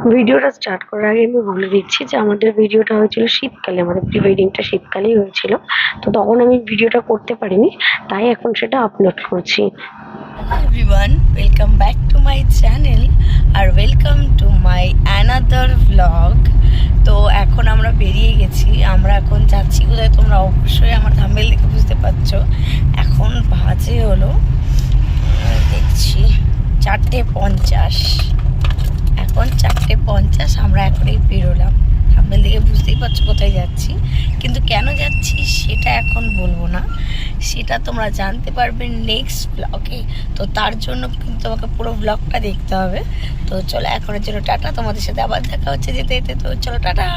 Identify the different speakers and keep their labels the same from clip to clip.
Speaker 1: ভিডিওটা স্টার্ট করার আগে আমি বলে দিচ্ছি যে আমাদের ভিডিওটা হয়েছিল শীতকালে, আমাদের প্রি ওয়েডিংটা শীতকালেই হয়েছিল। তো তখন আমি ভিডিওটা করতে পারিনি, তাই এখন সেটা আপলোড করছি।
Speaker 2: Hello everyone, welcome back to my channel আর welcome to my another vlog. তো এখন আমরা বেরিয়ে গেছি, আমরা এখন যাচ্ছি কোথায় তোমরা অবশ্যই আমার থাম্বনেল দেখে বুঝতে পারছো। এখন বাজে হলো দেখছি 4:50। এখন 4:50, আমরা এখনই বেরোলাম। থাম্বনেল দেখে বুঝতেই পারছো কোথায় যাচ্ছি, কিন্তু কেন যাচ্ছি সেটা এখন বলবো না, সেটা তোমরা জানতে পারবে নেক্সট ব্লগে। তো তার জন্য কিন্তু তোমাকে পুরো ব্লগটা দেখতে হবে। তো চলো এখনের জন্য টাটা, তোমাদের সাথে আবার দেখা হচ্ছে যেতে যেতে। তো চলো টাটা।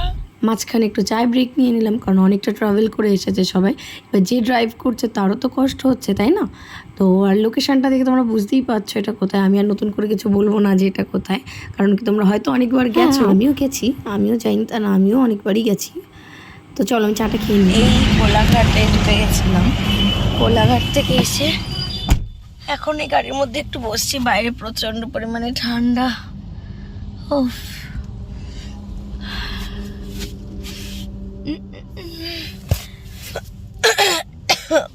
Speaker 3: মাঝখানে একটু চায় ব্রেক নিয়ে নিলাম, কারণ অনেকটা ট্রাভেল করে এসেছে সবাই। এবার যে ড্রাইভ করছে তারও তো কষ্ট হচ্ছে, তাই না? তো আর লোকেশানটা দেখে তোমরা বুঝতেই পারছো এটা কোথায়। আমি আর নতুন করে কিছু বলবো না যে এটা কোথায়, কারণ কি তোমরা হয়তো অনেকবার গেছো। আমিও গেছি, আমিও জানি তা না, আমিও অনেকবারই গেছি। তো চলো আমি চাটা খেয়ে নিই।
Speaker 2: এই কোলাঘাটে ঢুকে গেছিলাম, কোলাঘাট থেকে এসে এখন এই গাড়ির মধ্যে একটু বসছি। বাইরে প্রচণ্ড পরিমাণে ঠান্ডা। উফ,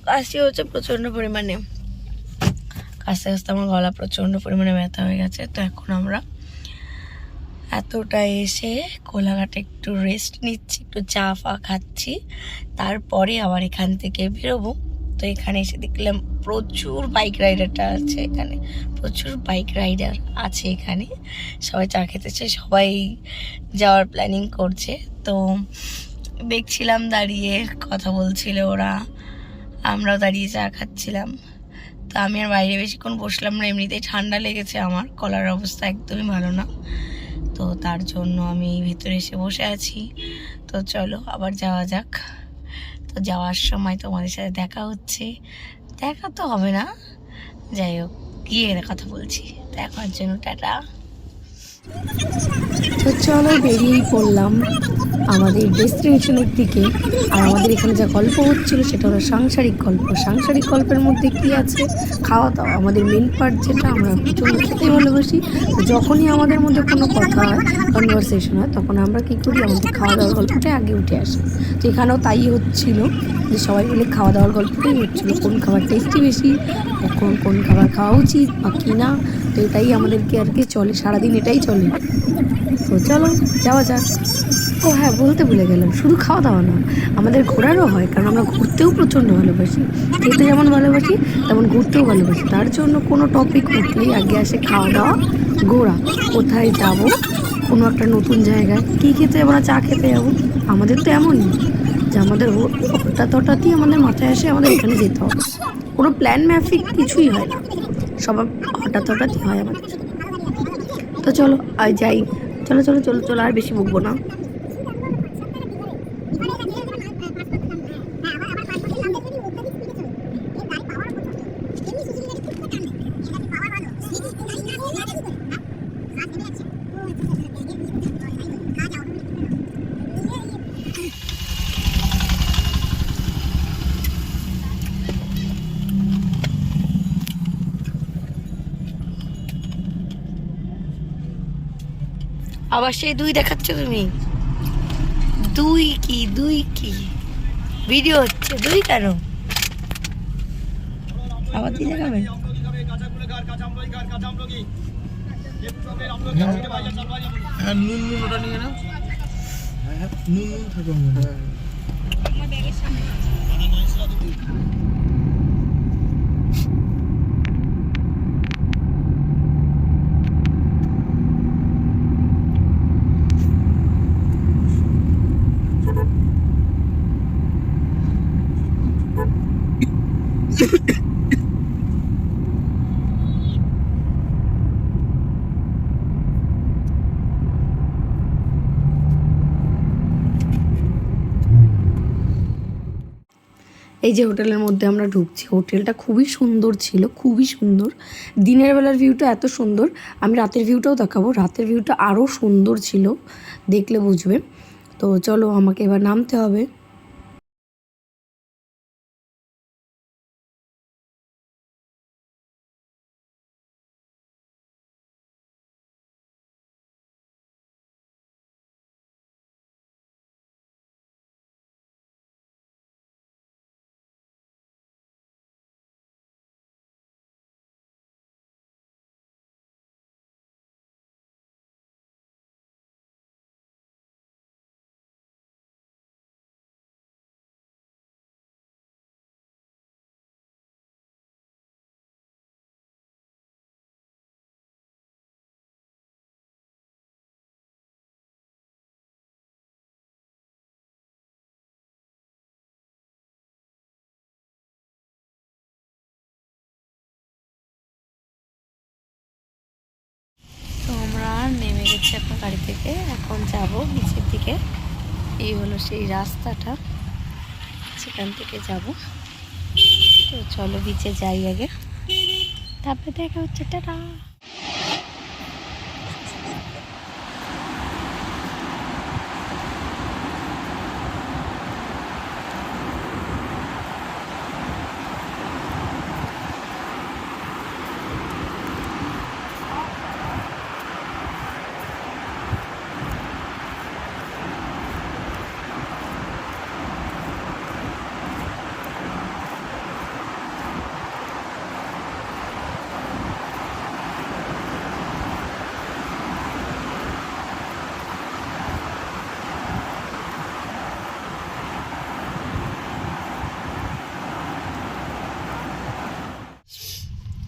Speaker 2: কাশি হচ্ছে প্রচণ্ড পরিমাণে, কাশতে কাশতে আমার গলা প্রচণ্ড পরিমাণে ব্যথা হয়ে গেছে। তো এখন আমরা এতটা এসে কোলাঘাটে একটু রেস্ট নিচ্ছি, একটু চা ফা খাচ্ছি, তারপরে আবার এখান থেকে বেরোবো। তো এখানে এসে দেখলাম প্রচুর বাইক রাইডারটা আছে, এখানে প্রচুর বাইক রাইডার আছে এখানে। সবাই চা খেতেছে, সবাই যাওয়ার প্ল্যানিং করছে। তো দেখছিলাম দাঁড়িয়ে, কথা বলছিল ওরা, আমরাও দাঁড়িয়ে চা খাচ্ছিলাম। তো আমি আর বাইরে বেশিক্ষণ বসলাম না, এমনিতেই ঠান্ডা লেগেছে, আমার গলার অবস্থা একদমই ভালো না। তো তার জন্য আমি ভিতরে এসে বসে আছি। তো চলো আবার যাওয়া যাক। তো যাওয়ার সময় তোমাদের সাথে দেখা হচ্ছে, দেখা তো হবে না, যাই হোক গিয়ে কথা বলছি। তো এখনের জন্য টাটা।
Speaker 3: তো চলো বেরিয়েই পড়লাম আমাদের ডেস্টিনেশনের দিকে। আর আমাদের এখানে যা গল্প হচ্ছিল সেটা হলো সাংসারিক গল্প। সাংসারিক গল্পের মধ্যে কি আছে? খাওয়া দাওয়া আমাদের মেন পার্ট, যেটা আমরা প্রচণ্ড খেতে ভালোবাসি। তো যখনই আমাদের মধ্যে কোনো কথা হয়, কনভারসেশন হয়, তখন আমরা কী করি, আমাদের খাওয়া দাওয়ার গল্পটাই আগে উঠে আসে। তো এখানেও তাই হচ্ছিল, যে সবাই মিলে খাওয়া দাওয়ার গল্পটাই হচ্ছিলো, কোন খাবার টেস্টি বেশি, কখন কোন খাবার খাওয়া উচিত বা কী না। তো এটাই আমাদেরকে আর কি চলে, সারাদিন এটাই চলে। তো চলো যাওয়া যাক। ও হ্যাঁ, বলতে ভুলে গেলাম, শুধু খাওয়া দাওয়া না, আমাদের ঘোরারও হয়, কারণ আমরা ঘুরতেও প্রচণ্ড ভালোবাসি। খেতে যেমন ভালোবাসি তেমন ঘুরতেও ভালোবাসি। তার জন্য কোনো টপিক উঠলেই আগে আসে খাওয়া দাওয়া, ঘোরা। কোথায় যাব, কোনো একটা নতুন জায়গায় কী খেতে যাবো না চা খেতে যাবো, আমাদের তো এমনই যে আমাদের হঠাৎ হঠাৎই আমাদের মাথায় আসে আমাদের এখানে যেতে হবে। কোনো প্ল্যান ম্যাফিক কিছুই হয় না, সব হঠাৎ হঠাৎই হয় আমাদের। তো চলো আর যাই, চলো চলো চলো চলো, আর বেশি বকবো না।
Speaker 2: আবার সেই দুই দেখাচ্ছ তুমি? দুই কি, দুই কি ভিডিও হচ্ছে, দুই কেন আবার দুই দেখাবেন?
Speaker 4: হ্যাঁ, নুন নুন ওটা নিয়ে নাও। হ্যাঁ, নুন নুন থাকো।
Speaker 3: এই যে হোটেলের মধ্যে আমরা ঢুকছি, হোটেলটা খুবই সুন্দর ছিল, খুবই সুন্দর। দিনের বেলার ভিউটা এত সুন্দর, আমি রাতের ভিউটাও দেখাবো, রাতের ভিউটা আরও সুন্দর ছিল, দেখলে বুঝবে। তো চলো আমাকে এবার নামতে হবে।
Speaker 2: নেমেছি এখন গাড়ি থেকে, এখন যাব নিচের দিকে। এই হলো সেই রাস্তাটা, সেখান থেকে যাব। তো চলো বিচে যাই আগে, তারপরে দেখা হচ্ছে। টাটা।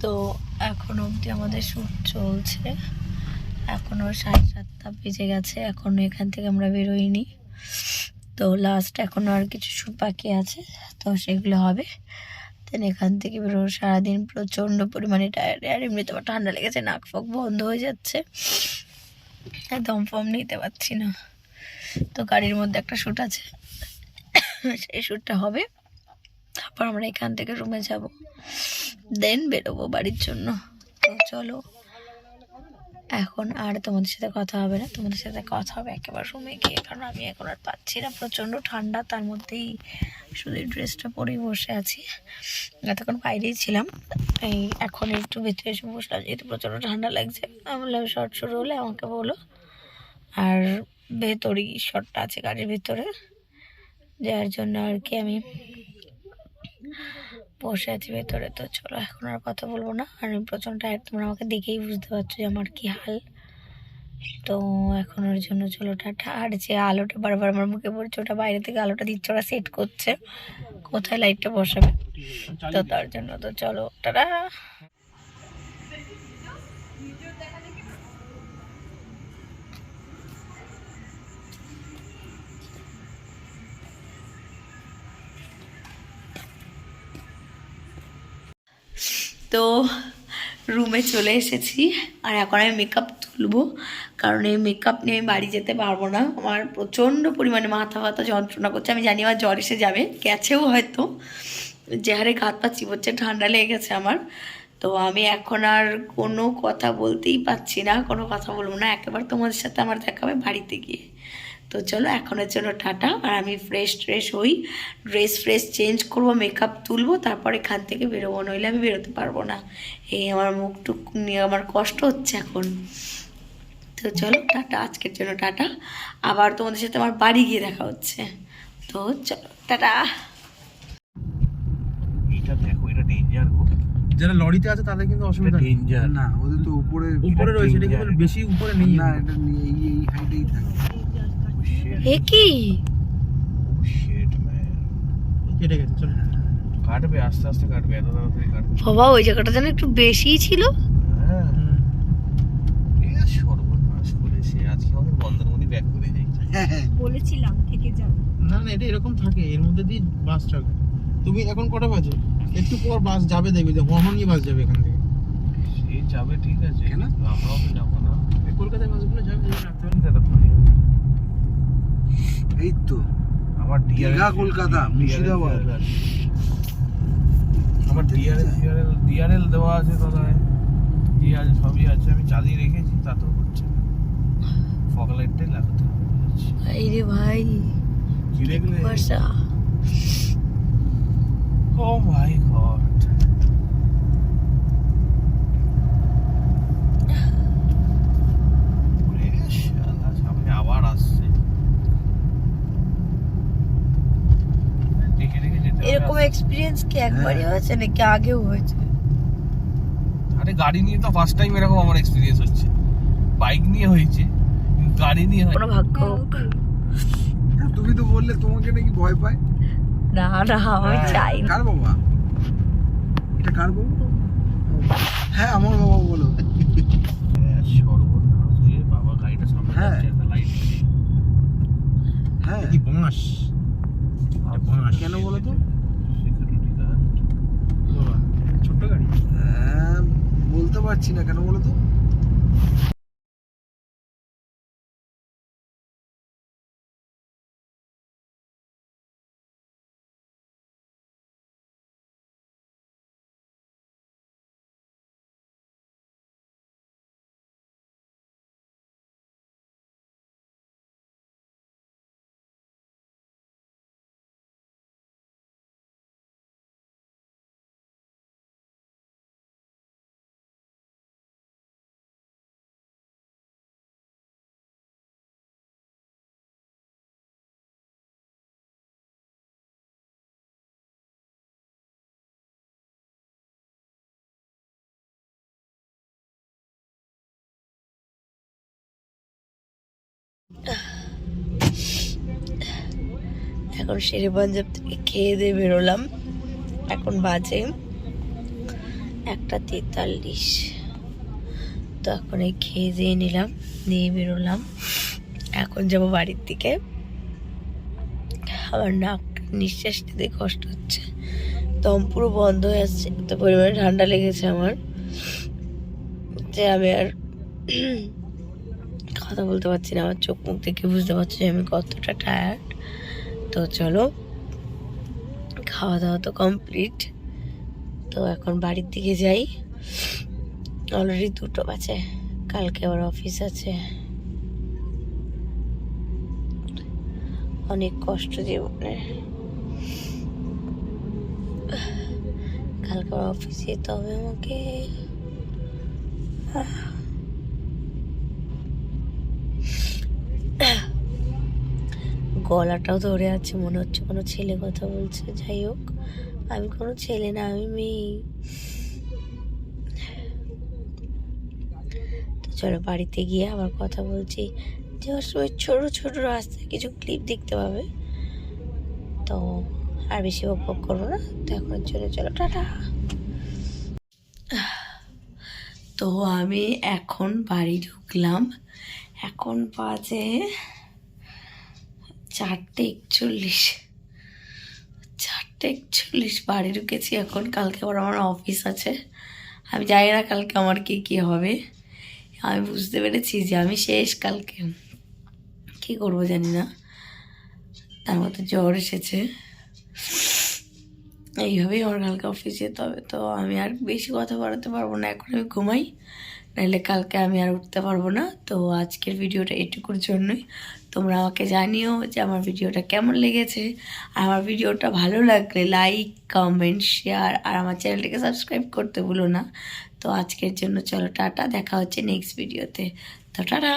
Speaker 2: তো এখন অবধি আমাদের শ্যুট চলছে, এখনও 7:30 বেজে গেছে, এখনও এখান থেকে আমরা বেরোইনি। তো লাস্ট এখনও আর কিছু শ্যুট বাকি আছে, তো সেগুলো হবে। দেন এখান থেকে বেরোবো। সারাদিন প্রচণ্ড পরিমাণে টায়ার্ড, আর এমনিতে আমার ঠান্ডা লেগেছে, নাক ফাক বন্ধ হয়ে যাচ্ছে, দম ফম নিতে পারছি না। তো গাড়ির মধ্যে একটা শ্যুট আছে, সেই শ্যুটটা হবে, তারপর আমরা এখান থেকে রুমে যাব, দেন বেরোবো বাড়ির জন্য। তো চলো, এখন আর তোমাদের সাথে কথা হবে না, তোমাদের সাথে কথা হবে একেবারে রুমে গিয়ে, কারণ আমি এখন আর পাচ্ছি না, প্রচণ্ড ঠান্ডা। তার মধ্যেই শুধু ড্রেসটা পরেই বসে আছি, এতক্ষণ বাইরেই ছিলাম, এই এখন একটু ভিতরে এসে বসলাম, যেহেতু প্রচণ্ড ঠান্ডা লাগছে। আমি বললাম শর্ট শুরু হলে আমাকে বলো, আর ভেতরেই শর্টটা আছে গাড়ির ভিতরে, যার জন্য আর কি আমি বসে আছি ভেতরে। তো চলো, এখন আর কথা বলবো না, আর আমি প্রচণ্ড টায়ার্ড, তোমরা আমাকে দেখেই বুঝতে পারছো যে আমার কি হাল। তো এখন ওর জন্য চলো টাটা। আর যে আলোটা বারবার আমার মুখে পড়ছে, ওটা বাইরে থেকে আলোটা দিচ্ছে, ওরা সেট করছে কোথায় লাইটটা বসাবে, তো তার জন্য। তো চলো টাটা। তো রুমে চলে এসেছি, আর এখন আমি মেকআপ তুলবো, কারণ এই মেকআপ নিয়ে আমি বাড়ি যেতে পারবো না। আমার প্রচণ্ড পরিমাণে মাথা ব্যথা যন্ত্রণা করছে, আমি জানি আমার জ্বর এসে যাবে, গেছেও হয়তো, যে হারে ঘাত পা চিবোচ্ছে, ঠান্ডা লেগে গেছে আমার। তো আমি এখন আর কোনো কথা বলতেই পারছি না, কোনো কথা বলবো না, একেবারে তোমাদের সাথে আমার দেখা হবে বাড়িতে গিয়ে। তো চলো, এখনের জন্য টাটা। আর আমি ফ্রেশ হই, ড্রেস ফ্রেশ চেঞ্জ করবো, মেকআপ তুলবো, তারপর এখান থেকে বেরোবো, নইলে আমি বেরোতে পারবো না। এই আমার মুখটুক নিয়ে আমার কষ্ট হচ্ছে এখন। তো চলো টাটা, আজকের জন্য টাটা, আবার তোমাদের সাথে আমার বাড়ি গিয়ে দেখা হচ্ছে। তো চলো টাটা।
Speaker 4: এটা দেখো, এটা ডেঞ্জার গো। যারা লরিতে আছে তাদের কিন্তু অসুবিধা নেই। ডেঞ্জার
Speaker 5: না, ওদের তো উপরে
Speaker 4: রয়েছে, এটা কিন্তু বেশি উপরে নেই।
Speaker 5: না, এটা এই হাইটেই থাকে।
Speaker 2: এ কি
Speaker 4: শিট ম্যান, কেটে গেছে, চলো কাটবে, আস্তে আস্তে কাটবে, এত তাড়াতাড়ি কাটবে।
Speaker 2: বাবা, ওই জায়গাটা যেন একটু বেশিই ছিল।
Speaker 4: হ্যাঁ, এই সর্বনাশ করেছে, আজকে আমাদের বন্দরমণি ব্যাক করে যাই।
Speaker 2: বলেছিলাম থেকে যাও।
Speaker 4: না না, এটা এরকম থাকে, এর মধ্যে দিয়ে বাস চলে। তুমি এখন কটা বাজে? একটু পর বাস যাবে, দেখবে যে হর্নি বাস যাবে এখান থেকে। সে যাবে, ঠিক আছে,
Speaker 5: কেন
Speaker 4: আমরাও তো যাবো না। এই কলকাতায় বাসগুলো যাবে, রাখতে পারি ততক্ষণে।
Speaker 5: এই তো
Speaker 4: আমার
Speaker 5: দীঘা, কলকাতা, মুর্শিদাবাদ।
Speaker 4: আমার ডিআরএল দেওয়া আছে, দাদায় ই আছে, সবই আছে, আমি চালিয়ে রেখেছি, তাতেও হচ্ছে না। ফগ লাইটটাই লাগাতে হবে।
Speaker 2: ভাই রে ভাই,
Speaker 4: কি দেখলে?
Speaker 2: বর্ষা।
Speaker 4: ও মাই গড, সামনে আবার আসছে, দেখে দেখে যেতে হবে।
Speaker 2: এরকম এক্সপিরিয়েন্স কি একবারই হয়েছে নাকি আগেও হয়েছে?
Speaker 4: আরে গাড়ি নিয়ে তো ফার্স্ট টাইম এরকম আমার এক্সপিরিয়েন্স হচ্ছে। বাইক নিয়ে হয়েছে, কিন্তু গাড়ি নিয়ে হয়
Speaker 2: কোনো ভাগ্য হোক।
Speaker 5: তুমি তো বললে তোমাকে নাকি ভয় পায়।
Speaker 2: না না, আমি চাই না।
Speaker 5: কার বাবা এটা? কার বাবা? হ্যাঁ, আমার বাবা। বলো।
Speaker 4: সর্বনাশ, বাবা গাড়িটা সামনে
Speaker 5: হ্যাঁ।
Speaker 4: যাচ্ছে, একটা লাইট নেই।
Speaker 5: হ্যাঁ,
Speaker 4: কি বাঁশ, বাঁশ
Speaker 5: কেন বলো তো?
Speaker 4: ছোট্ট গাড়ি,
Speaker 5: বলতে পারছি না কেন বলো তো।
Speaker 2: এখন শেরে পাঞ্জাব থেকে খেয়ে দিয়ে বেরোলাম। এখন বাজে 1:43। তো এখন এই খেয়ে দিয়ে নিলাম, নিয়ে বেরোলাম। এখন যাবো বাড়ির দিকে। আমার নাক নিঃশ্বাস নিতে কষ্ট হচ্ছে, দম পুরো বন্ধ হয়ে আসছে, এত পরিমাণে ঠান্ডা লেগেছে আমার যে আমি আর কথা বলতে পারছি না। আমার চোখ মুখ দেখে বুঝতে পারছি যে আমি কতটা টায়ার্ড। তো চলো, খাওয়া দাওয়া তো কমপ্লিট। তো এখন বাড়ির দিকে যাই। অলরেডি 2টো বাজে, কালকে আবার অফিস আছে। অনেক কষ্ট জীবনে, কালকে আবার অফিসে যেতে হবে আমাকে। গলাটাও ধরে আছে, মনে হচ্ছে কোনো ছেলে কথা বলছে। যাই হোক, আমি কোনো ছেলে না, আমি মেয়ে। তো চলো বাড়িতে গিয়ে আবার কথা বলছি। যাওয়ার সময় ছোটো ছোটো রাস্তায় কিছু ক্লিপ দেখতে পাবে। তো আর বেশি বকবক করবো না, তো এখন চলো টাটা। তো আমি এখন বাড়ি ঢুকলাম। এখন বাজে 4:41। বাড়ি ঢুকেছি এখন। কালকে আবার আমার অফিস আছে। আমি জানি না কালকে আমার কি হবে। আমি বুঝতে পেরেছি যে আমি শেষ কালকে। কি করবো জানি না, তার মধ্যে জ্বর এসেছে। এইভাবেই আমার কালকে অফিস যেতে হবে। তো আমি আর বেশি কথা বাড়াতে পারবো না, এখন আমি ঘুমাই, নাহলে কালকে আমি আর উঠতে পারবো না। তো আজকের ভিডিওটা এটুকুর জন্যই। তোমরা আমাকে জানিও যে আমার ভিডিওটা কেমন লেগেছে। আর আমার ভিডিওটা ভালো লাগলে লাইক, কমেন্ট, শেয়ার আর আমার চ্যানেলটাকে সাবস্ক্রাইব করতে ভুলো না। তো আজকের জন্য চলো টাটা, দেখা হচ্ছে নেক্সট ভিডিওতে। তো টাটা।